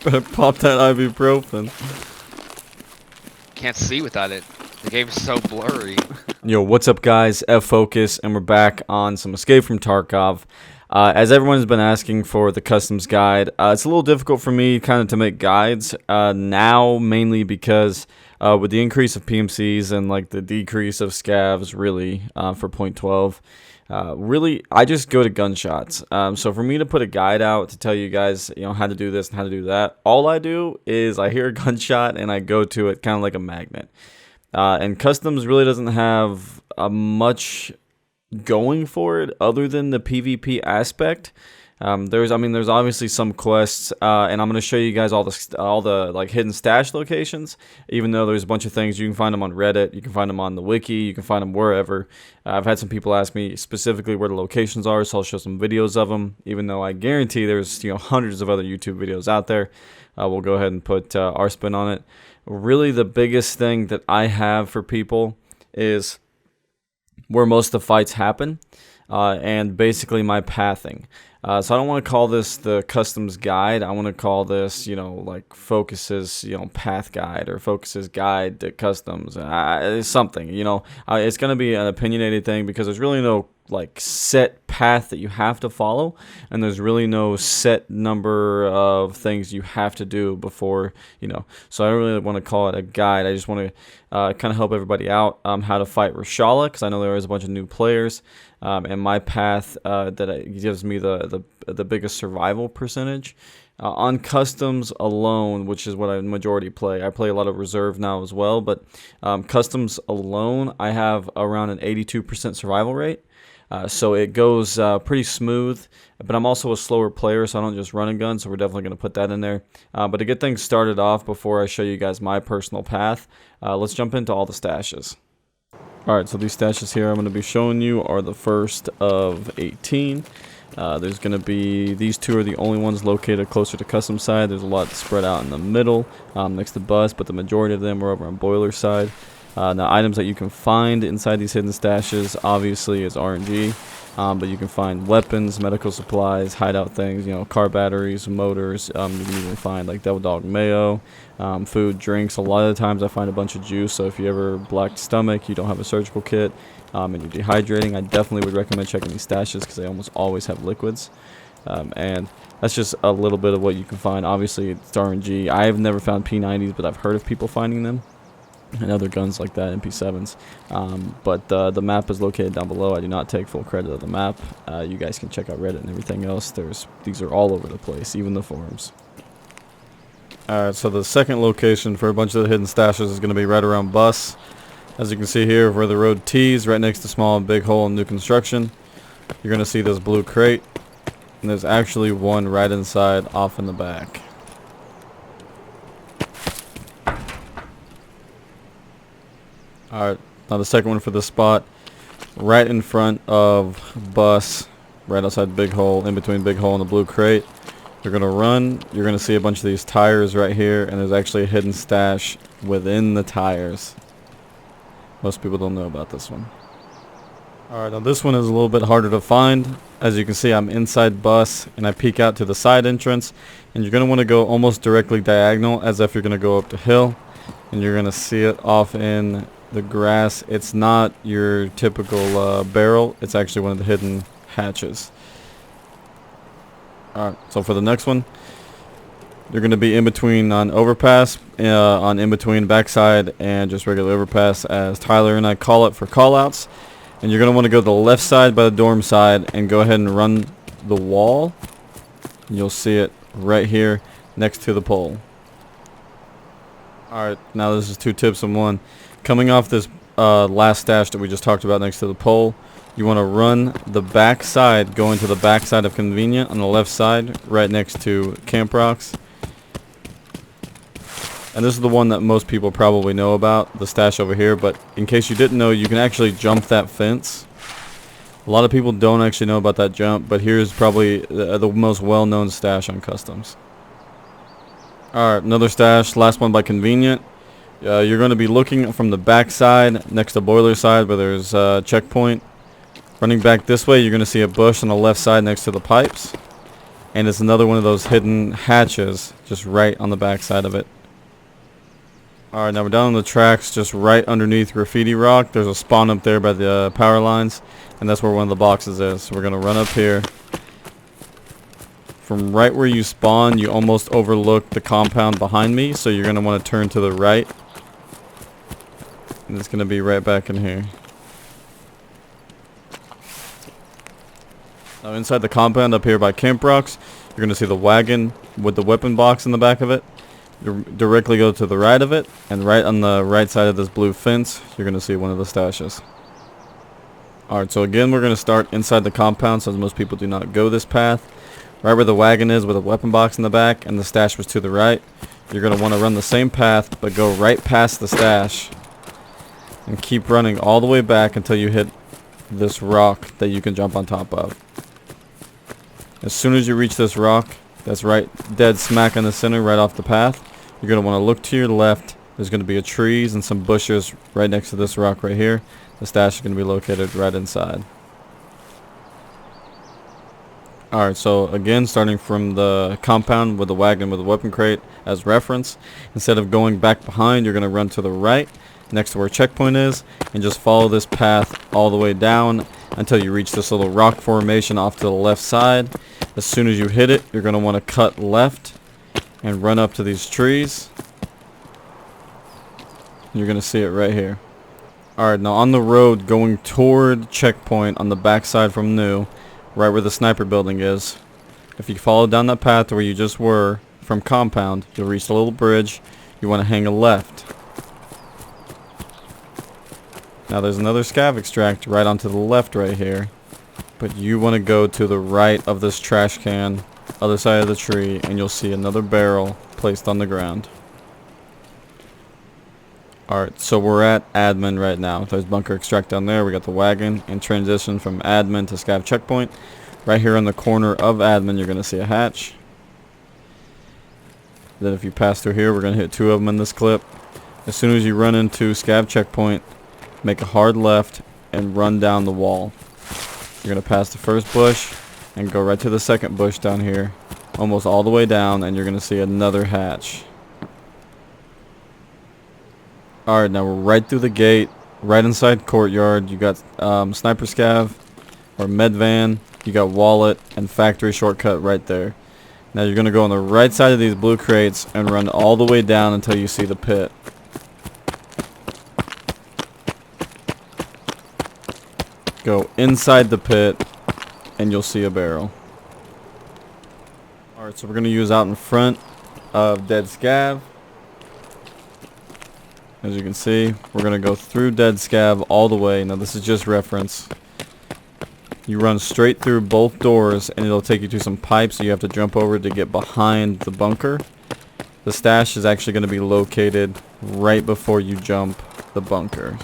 Better pop that ibuprofen. Can't see without it. The game's so blurry. Yo, what's up, guys? FFocus, and we're back on some Escape from Tarkov. As everyone's been asking for the customs guide, it's a little difficult for me kind of to make guides now, mainly because with the increase of PMCs and like the decrease of scavs, really for point 12. Really, I just go to gunshots. So for me to put a guide out to tell you guys, how to do this and how to do that, all I do is I hear a gunshot and I go to it kind of like a magnet. And customs really doesn't have much going for it other than the PvP aspect. There's obviously some quests, and I'm gonna show you guys all the like hidden stash locations. Even though there's a bunch of things, you can find them on Reddit, you can find them on the wiki, you can find them wherever. I've had some people ask me specifically where the locations are, so I'll show some videos of them. Even though I guarantee there's hundreds of other YouTube videos out there, we'll go ahead and put our spin on it. Really, the biggest thing that I have for people is where most of the fights happen, and basically my pathing. So I don't want to call this the customs guide. I want to call this, like Focus's, path guide or Focus's guide to customs. It's something, it's going to be an opinionated thing because there's really no like set path that you have to follow, and there's really no set number of things you have to do before, So I don't really want to call it a guide. I just want to kind of help everybody out how to fight Reshala, because I know there is a bunch of new players. And my path that gives me the biggest survival percentage on customs alone, which is what I majority play. I play a lot of reserve now as well, but customs alone, I have around an 82% survival rate. So it goes pretty smooth, but I'm also a slower player, so I don't just run and gun, so we're definitely going to put that in there. But to get things started off, before I show you guys my personal path, let's jump into all the stashes. Alright, so these stashes here I'm going to be showing you are the first of 18. There's going to be, these two are the only ones located closer to custom side. There's a lot spread out in the middle next to bus, but the majority of them are over on boiler side. Now, items that you can find inside these hidden stashes obviously is RNG, but you can find weapons, medical supplies, hideout things, car batteries, motors. You can even find like Devil Dog mayo, food, drinks. A lot of the times I find a bunch of juice, so if you ever black stomach, you don't have a surgical kit, and you're dehydrating, I definitely would recommend checking these stashes because they almost always have liquids. And that's just a little bit of what you can find. Obviously, it's RNG. I have never found P90s, but I've heard of people finding them and other guns like that, MP7s. But the map is located down below. I do not take full credit of the map. You guys can check out Reddit and everything else. These are all over the place, even the forums. Alright, so the second location for a bunch of the hidden stashes is going to be right around bus. As you can see here, where the road tees, right next to small and big hole in new construction, you're going to see this blue crate. And there's actually one right inside off in the back. Alright, now the second one for this spot, right in front of bus, right outside big hole, in between big hole and the blue crate. You're going to run, you're going to see a bunch of these tires right here, and there's actually a hidden stash within the tires. Most people don't know about this one. Alright, now this one is a little bit harder to find. As you can see, I'm inside bus, and I peek out to the side entrance, and you're going to want to go almost directly diagonal, as if you're going to go up the hill, and you're going to see it off in the grass. It's not your typical barrel. It's actually one of the hidden hatches. Alright, so for the next one, you're going to be in between on overpass, on in between backside and just regular overpass, as Tyler and I call it for callouts. And you're going to want to go to the left side by the dorm side and go ahead and run the wall. You'll see it right here next to the pole. Alright, now this is two tips in one. Coming off this last stash that we just talked about next to the pole, you want to run the back side, going to the back side of Convenient on the left side, right next to Camp Rocks. And this is the one that most people probably know about, the stash over here, but in case you didn't know, you can actually jump that fence. A lot of people don't actually know about that jump, but here's probably the most well-known stash on customs. Alright, another stash, last one by Convenient. You're going to be looking from the back side next to boiler side where there's a checkpoint. Running back this way, you're going to see a bush on the left side next to the pipes. and it's another one of those hidden hatches just right on the back side of it. Alright, now we're down on the tracks just right underneath Graffiti Rock. There's a spawn up there by the power lines, and that's where one of the boxes is. So we're going to run up here. From right where you spawn, you almost overlook the compound behind me, so you're going to want to turn to the right. And it's going to be right back in here. Now inside the compound up here by Camp Rocks, you're going to see the wagon with the weapon box in the back of it. You directly go to the right of it, and right on the right side of this blue fence, you're going to see one of the stashes. Alright, so again, we're going to start inside the compound, since most people do not go this path. Right where the wagon is with a weapon box in the back, and the stash was to the right. You're going to want to run the same path, but go right past the stash. And keep running all the way back until you hit this rock that you can jump on top of. As soon as you reach this rock, that's right dead smack in the center, right off the path, you're going to want to look to your left. There's going to be a trees and some bushes right next to this rock right here. The stash is going to be located right inside. Alright, so again, starting from the compound with the wagon with the weapon crate as reference, instead of going back behind, you're going to run to the right, next to where checkpoint is, and just follow this path all the way down until you reach this little rock formation off to the left side. As soon as you hit it, you're going to want to cut left and run up to these trees. You're going to see it right here. Alright, now on the road going toward checkpoint on the backside from new, right where the sniper building is, if you follow down that path to where you just were from compound, you'll reach the little bridge. You want to hang a left. Now there's another scav extract right onto the left right here, but you want to go to the right of this trash can, other side of the tree, and you'll see another barrel placed on the ground. Alright, so we're at admin right now. There's bunker extract down there. We got the wagon and transition from admin to scav checkpoint. Right here in the corner of admin, you're going to see a hatch. Then if you pass through here, we're going to hit 2 of them in this clip. As soon as you run into scav checkpoint, make a hard left and run down the wall. You're going to pass the first bush and go right to the second bush down here, almost all the way down, and you're going to see another hatch. Alright, now we're right through the gate, right inside courtyard. You got sniper scav or med van, you got wallet and factory shortcut right there. Now you're going to go on the right side of these blue crates and run all the way down until you see the pit. Go inside the pit and you'll see a barrel. Alright, so we're going to use out in front of dead scav. As you can see, we're going to go through dead scav all the way. Now this is just reference. You run straight through both doors and it'll take you to some pipes so you have to jump over to get behind the bunker. The stash is actually going to be located right before you jump the bunker.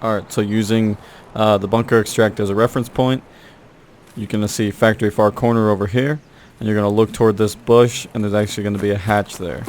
Alright, so using the bunker extract as a reference point, you can see factory far corner over here. And you're going to look toward this bush, and there's actually going to be a hatch there.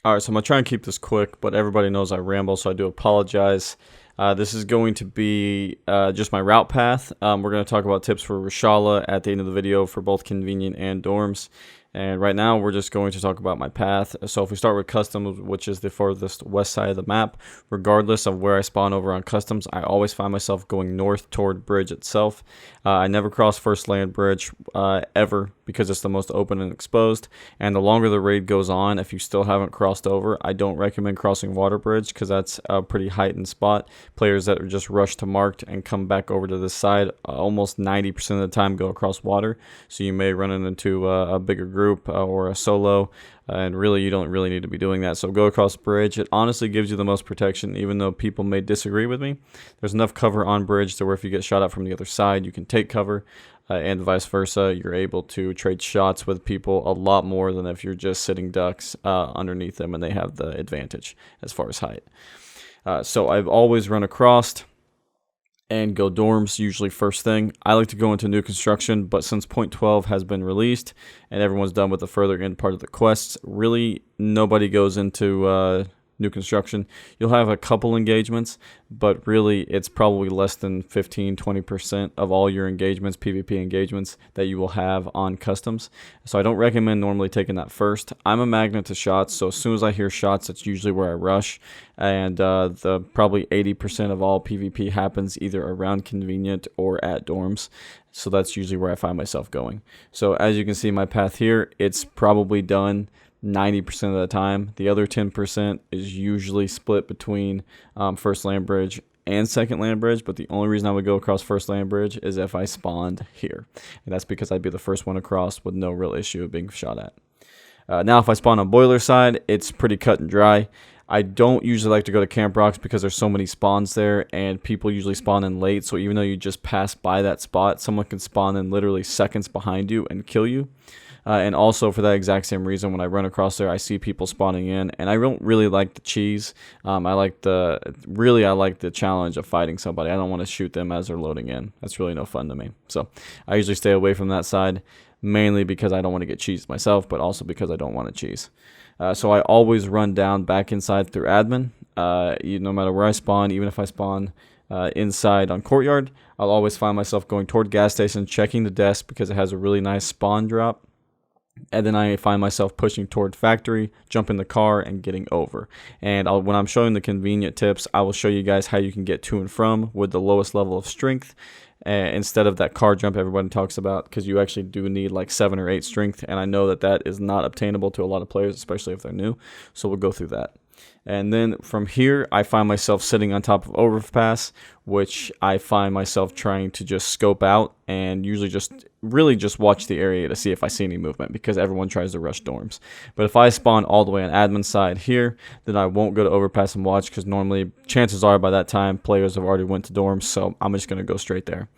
Alright, so I'm going to try and keep this quick, but everybody knows I ramble, so I do apologize. This is going to be just my route path. We're going to talk about tips for Reshala at the end of the video for both convenient and dorms. And right now, we're just going to talk about my path. So if we start with customs, which is the farthest west side of the map, regardless of where I spawn over on customs, I always find myself going north toward bridge itself. I never cross first land bridge ever because it's the most open and exposed. And the longer the raid goes on, if you still haven't crossed over, I don't recommend crossing water bridge because that's a pretty heightened spot. Players that are just rush to marked and come back over to this side almost 90% of the time go across water. So you may run into a bigger group or a solo, and really you don't really need to be doing that. So go across bridge. It honestly gives you the most protection, even though people may disagree with me. There's enough cover on bridge to where if you get shot at from the other side, you can take cover, and vice versa. You're able to trade shots with people a lot more than if you're just sitting ducks underneath them and they have the advantage as far as height. So I've always run across and go dorms usually first thing. I like to go into new construction, but since point 12 has been released and everyone's done with the further end part of the quests, really nobody goes into new construction, you'll have a couple engagements, but really it's probably less than 15-20% of all your engagements, PvP engagements, that you will have on customs. So I don't recommend normally taking that first. I'm a magnet to shots, so as soon as I hear shots, that's usually where I rush. And the probably 80% of all PvP happens either around convenient or at dorms. So that's usually where I find myself going. So as you can see my path here, it's probably done 90% of the time. The other 10% is usually split between first land bridge and second land bridge, but the only reason I would go across first land bridge is if I spawned here. And that's because I'd be the first one across with no real issue of being shot at. Now if I spawn on boiler side, it's pretty cut and dry. I don't usually like to go to Camp Rocks because there's so many spawns there, and people usually spawn in late, so even though you just pass by that spot, someone can spawn in literally seconds behind you and kill you. And also for that exact same reason, when I run across there, I see people spawning in, and I don't really like the cheese. I like the challenge of fighting somebody. I don't want to shoot them as they're loading in. That's really no fun to me. So I usually stay away from that side, mainly because I don't want to get cheesed myself, but also because I don't want to cheese. So I always run down back inside through admin. No matter where I spawn, even if I spawn inside on courtyard, I'll always find myself going toward gas station, checking the desk because it has a really nice spawn drop. And then I find myself pushing toward factory, jump in the car, and getting over. And when I'm showing the convenient tips, I will show you guys how you can get to and from with the lowest level of strength, instead of that car jump everybody talks about, because you actually do need like 7 or 8 strength, and I know that that is not obtainable to a lot of players, especially if they're new. So we'll go through that. And then from here, I find myself sitting on top of overpass, which I find myself trying to just scope out and usually really just watch the area to see if I see any movement, because everyone tries to rush dorms. But if I spawn all the way on admin side here, then I won't go to overpass and watch, because normally chances are by that time players have already went to dorms, so I'm just going to go straight there.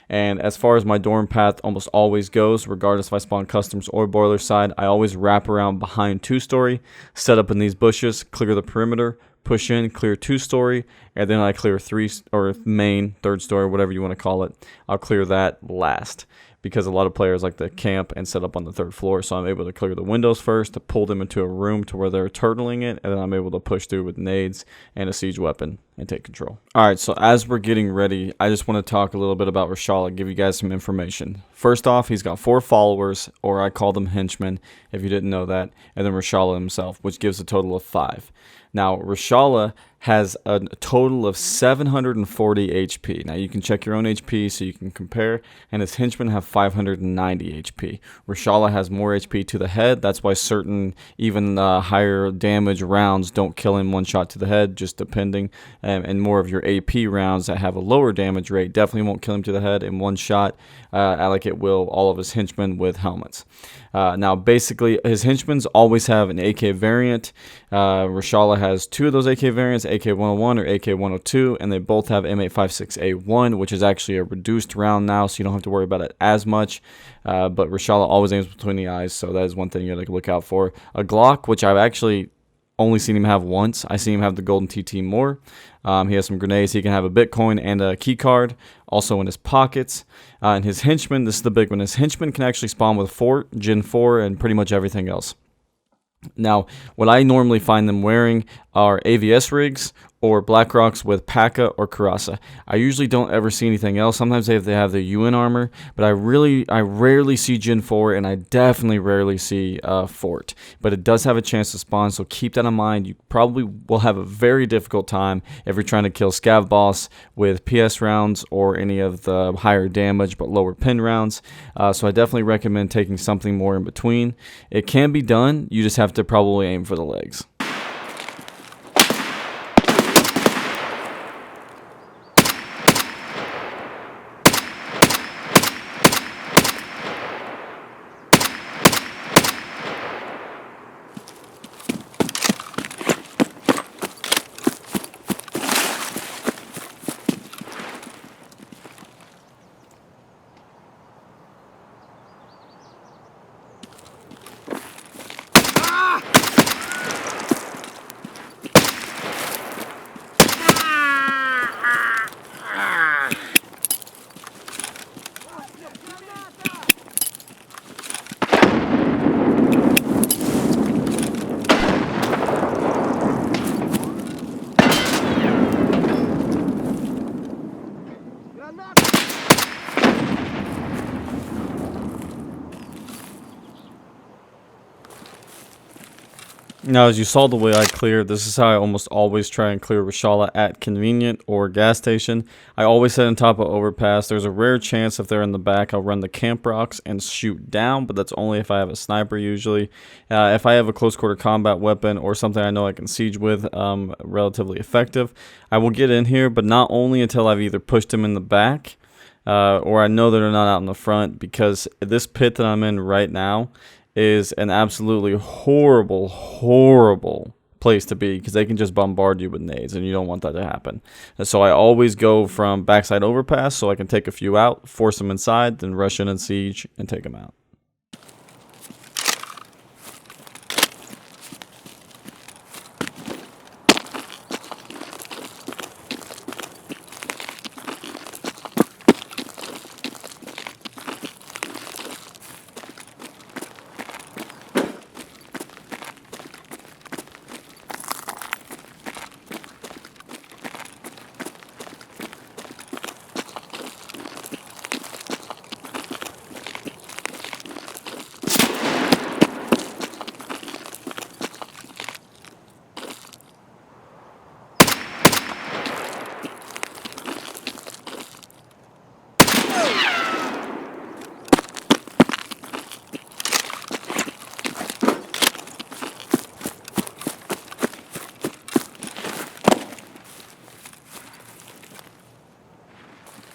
And as far as my dorm path almost always goes, regardless if I spawn customs or boiler side, I always wrap around behind 2-story, set up in these bushes, clear the perimeter, push in, clear 2-story, and then I clear 3 or main, 3rd story, whatever you want to call it. I'll clear that last, because a lot of players like to camp and set up on the 3rd floor, so I'm able to clear the windows first to pull them into a room to where they're turtling it, and then I'm able to push through with nades and a siege weapon and take control. Alright, so as we're getting ready, I just want to talk a little bit about Reshala, give you guys some information. First off, he's got 4 followers, or I call them henchmen, if you didn't know that, and then Reshala himself, which gives a total of 5. Now, Reshala has a total of 740 HP. Now, you can check your own HP so you can compare, and his henchmen have 590 HP. Reshala has more HP to the head. That's why certain, even higher damage rounds don't kill him one shot to the head, just depending. And more of your AP rounds that have a lower damage rate definitely won't kill him to the head in one shot, like it will all of his henchmen with helmets. Now, basically, his henchmen always have an AK variant. Reshala has 2 of those AK variants, AK-101 or AK-102, and they both have M856A1, which is actually a reduced round now, so you don't have to worry about it as much. But Reshala always aims between the eyes, so that is one thing you got to look out for. A Glock, which I've actually only seen him have once. I see him have the golden TT more. He has some grenades. He can have a Bitcoin and a key card also in his pockets. And his henchmen, this is the big one. His henchmen can actually spawn with Fort, Gen 4, and pretty much everything else. Now, what I normally find them wearing are AVS rigs or Black Rocks with P.A.C.A. or Karasa. I usually don't ever see anything else. Sometimes they have the UN armor, but I rarely see Gen 4, and I definitely rarely see Fort. But it does have a chance to spawn, so keep that in mind. You probably will have a very difficult time if you're trying to kill Scav Boss with PS rounds or any of the higher damage but lower pin rounds. So I definitely recommend taking something more in between. It can be done. You just have to probably aim for the legs. Now, as you saw the way I clear, this is how I almost always try and clear Reshala at convenient or gas station. I always sit on top of overpass. There's a rare chance if they're in the back, I'll run the camp rocks and shoot down, but that's only if I have a sniper usually. If I have a close quarter combat weapon or something I know I can siege with, relatively effective, I will get in here, but not only until I've either pushed them in the back or I know that they're not out in the front, because this pit that I'm in right now is an absolutely horrible place to be, because they can just bombard you with nades and you don't want that to happen. And so I always go from backside overpass so I can take a few out, force them inside, then rush in and siege and take them out.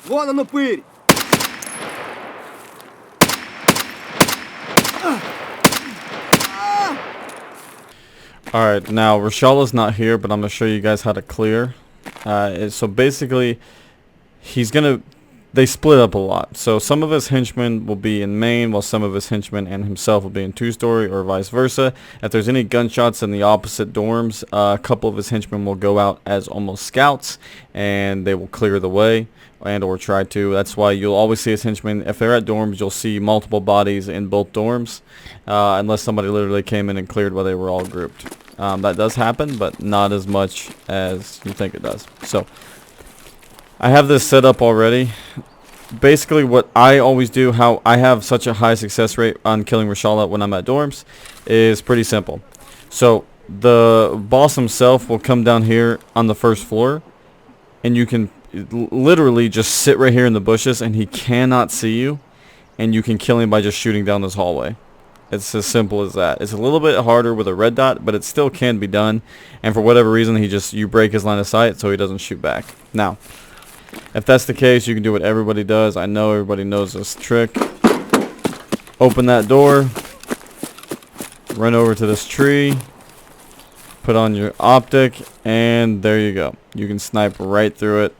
Вон он упырь! Alright, now Reshala's not here, but I'm going to show you guys how to clear. So basically, they split up a lot. So some of his henchmen will be in main, while some of his henchmen and himself will be in two-story, or vice versa. If there's any gunshots in the opposite dorms, a couple of his henchmen will go out as almost scouts, and they will clear the way, and or try to. That's why you'll always see his henchmen. If they're at dorms, you'll see multiple bodies in both dorms, unless somebody literally came in and cleared while they were all grouped. That does happen, but not as much as you think it does. So I have this set up already. Basically what I always do, how I have such a high success rate on killing Reshala when I'm at dorms, is pretty simple. So the boss himself will come down here on the first floor, and you can literally just sit right here in the bushes and he cannot see you, and you can kill him by just shooting down this hallway. It's as simple as that. It's a little bit harder with a red dot, but it still can be done. And for whatever reason, you break his line of sight so he doesn't shoot back. Now, if that's the case, you can do what everybody does. I know everybody knows this trick. Open that door. Run over to this tree. Put on your optic, and there you go. You can snipe right through it.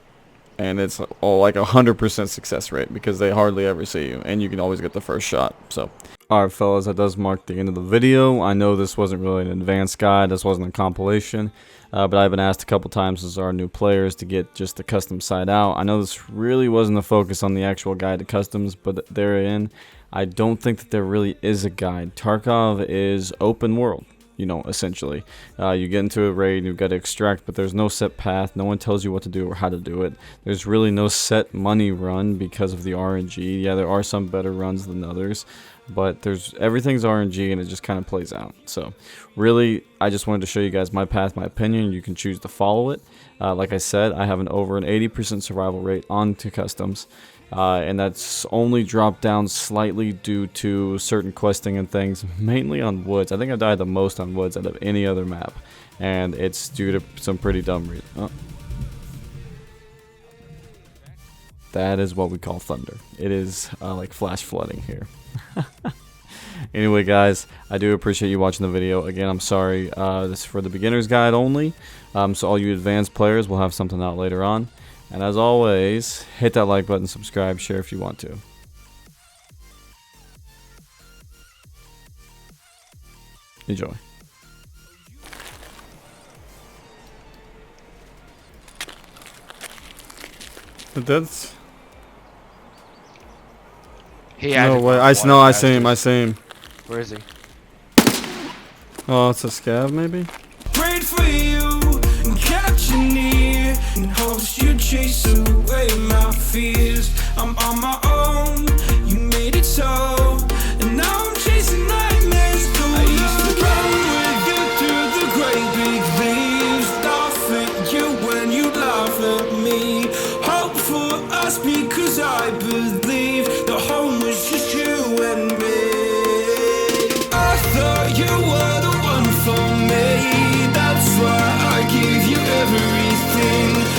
And it's like 100% success rate, because they hardly ever see you, and you can always get the first shot. So, alright fellas, that does mark the end of the video. I know this wasn't really an advanced guide, this wasn't a compilation, but I've been asked a couple times as our new players to get just the custom side out. I know this really wasn't a focus on the actual guide to customs, but therein, I don't think that there really is a guide. Tarkov is open world. You know, essentially, you get into a raid, you've got to extract, but there's no set path. No one tells you what to do or how to do it. There's really no set money run because of the RNG. Yeah, there are some better runs than others, but everything's RNG, and it just kind of plays out. So really, I just wanted to show you guys my path, my opinion. You can choose to follow it. Like I said, I have over an 80% survival rate onto customs. And that's only dropped down slightly due to certain questing and things, mainly on woods. I think I died the most on woods out of any other map, and it's due to some pretty dumb reasons. Oh. That is what we call thunder. It is like flash flooding here. Anyway guys, I do appreciate you watching the video. Again, I'm sorry, this is for the beginner's guide only, so all you advanced players will have something out later on. And as always, hit that like button, subscribe, share if you want to. Enjoy. That's... No way. I see him. Where is he? Oh, it's a scav maybe? Prayed for you and kept you near in hopes you'd chase away my fears. I'm on my own, you made it so, and now I'm chasing nightmares. I used to run with you through the hurt me.